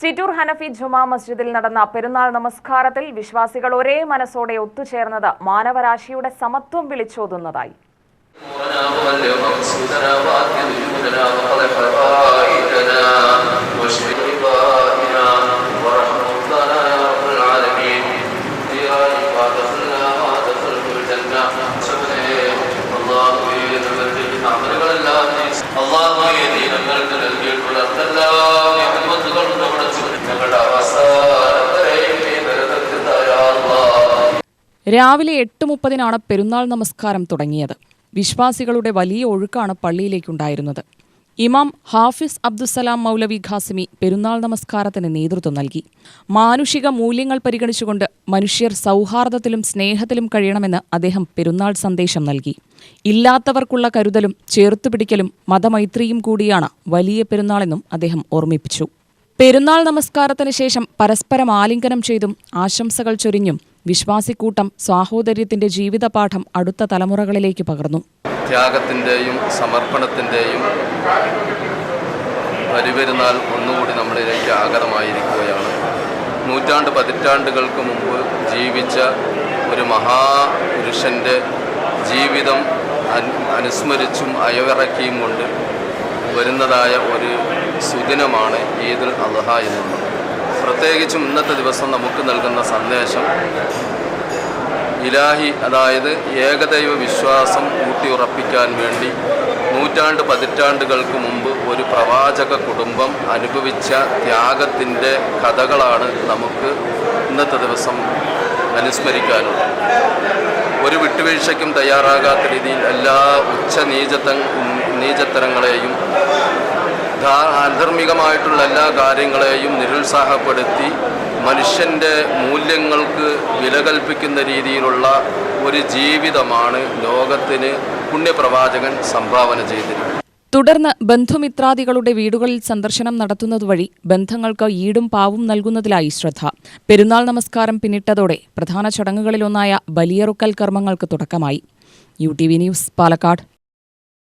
ചിറ്റൂർ ഹനഫി ജുമാ മസ്ജിദിൽ നടന്ന പെരുന്നാൾ നമസ്കാരത്തിൽ വിശ്വാസികൾ ഒരേ മനസ്സോടെ ഒത്തുചേർന്നത് മാനവരാശിയുടെ സമത്വം വിളിച്ചോതുന്നതായി. രാവിലെ 8:30 പെരുന്നാൾ നമസ്കാരം തുടങ്ങിയത്. വിശ്വാസികളുടെ വലിയ ഒഴുക്കാണ് പള്ളിയിലേക്കുണ്ടായിരുന്നത്. ഇമാം ഹാഫിസ് അബ്ദുസലാം മൗലവി ഖാസിമി പെരുന്നാൾ നമസ്കാരത്തിന് നേതൃത്വം നൽകി. മാനുഷിക മൂല്യങ്ങൾ പരിഗണിച്ചുകൊണ്ട് മനുഷ്യർ സൗഹാർദ്ദത്തിലും സ്നേഹത്തിലും കഴിയണമെന്ന് അദ്ദേഹം പെരുന്നാൾ സന്ദേശം നൽകി. ഇല്ലാത്തവർക്കുള്ള കരുതലും ചേർത്തുപിടിക്കലും മതമൈത്രിയും കൂടിയാണ് വലിയ പെരുന്നാളെന്നും അദ്ദേഹം ഓർമ്മിപ്പിച്ചു. പെരുന്നാൾ നമസ്കാരത്തിന് ശേഷം പരസ്പരം ആലിംഗനം ചെയ്തും ആശംസകൾ ചൊരിഞ്ഞും വിശ്വാസിക്കൂട്ടം സാഹോദര്യത്തിന്റെ ജീവിതപാഠം അടുത്ത തലമുറകളിലേക്ക് പകർന്നു. ത്യാഗത്തിൻ്റെയും സമർപ്പണത്തിൻ്റെയും പരിപെരുന്നാൾ ഒന്നുകൂടി നമ്മളിലേക്ക് ആഗതമായിരിക്കുകയാണ്. പതിറ്റാണ്ടുകൾക്ക് മുമ്പ് ജീവിച്ച ഒരു മഹാപുരുഷൻ്റെ ജീവിതം അനുസ്മരിച്ചും അയവിറക്കിയും കൊണ്ട് വരുന്നതായ ഒരു സുദിനമാണ് ഈദുൽ അദ്ഹ എന്നുള്ളത്. പ്രത്യേകിച്ചും ഇന്നത്തെ ദിവസം നമുക്ക് നൽകുന്ന സന്ദേശം ഇലാഹി, അതായത് ഏകദൈവ വിശ്വാസം ഊട്ടിയുറപ്പിക്കാൻ വേണ്ടി പതിറ്റാണ്ടുകൾക്ക് മുമ്പ് ഒരു പ്രവാചക കുടുംബം അനുഭവിച്ച ത്യാഗത്തിൻ്റെ കഥകളാണ് നമുക്ക് ഇന്നത്തെ ദിവസം അനുസ്മരിക്കാനുള്ളത്. ഒരു വിട്ടുവീഴ്ചയ്ക്കും തയ്യാറാകാത്ത രീതിയിൽ എല്ലാ നീചത്തരങ്ങളെയും ആധർമ്മികമായിട്ടുള്ള എല്ലാ കാര്യങ്ങളെയും നിരുത്സാഹപ്പെടുത്തി മനുഷ്യൻ്റെ മൂല്യങ്ങൾക്ക് വില കൽപ്പിക്കുന്ന രീതിയിലുള്ള ഒരു ജീവിതമാണ് ലോകത്തിന് പുണ്യപ്രവാചകൻ സംഭാവന ചെയ്തിരിക്കുന്നത്. തുടർന്ന് ബന്ധുമിത്രാദികളുടെ വീടുകളിൽ സന്ദർശനം നടത്തുന്നതുവഴി ബന്ധങ്ങൾക്ക് ഈടും പാവും നൽകുന്നതിലായി ശ്രദ്ധ. പെരുന്നാൾ നമസ്കാരം പിന്നിട്ടതോടെ പ്രധാന ചടങ്ങുകളിലൊന്നായ ബലിയറുക്കൽ കർമ്മങ്ങൾക്ക് തുടക്കമായി. UTV news, Palakkad.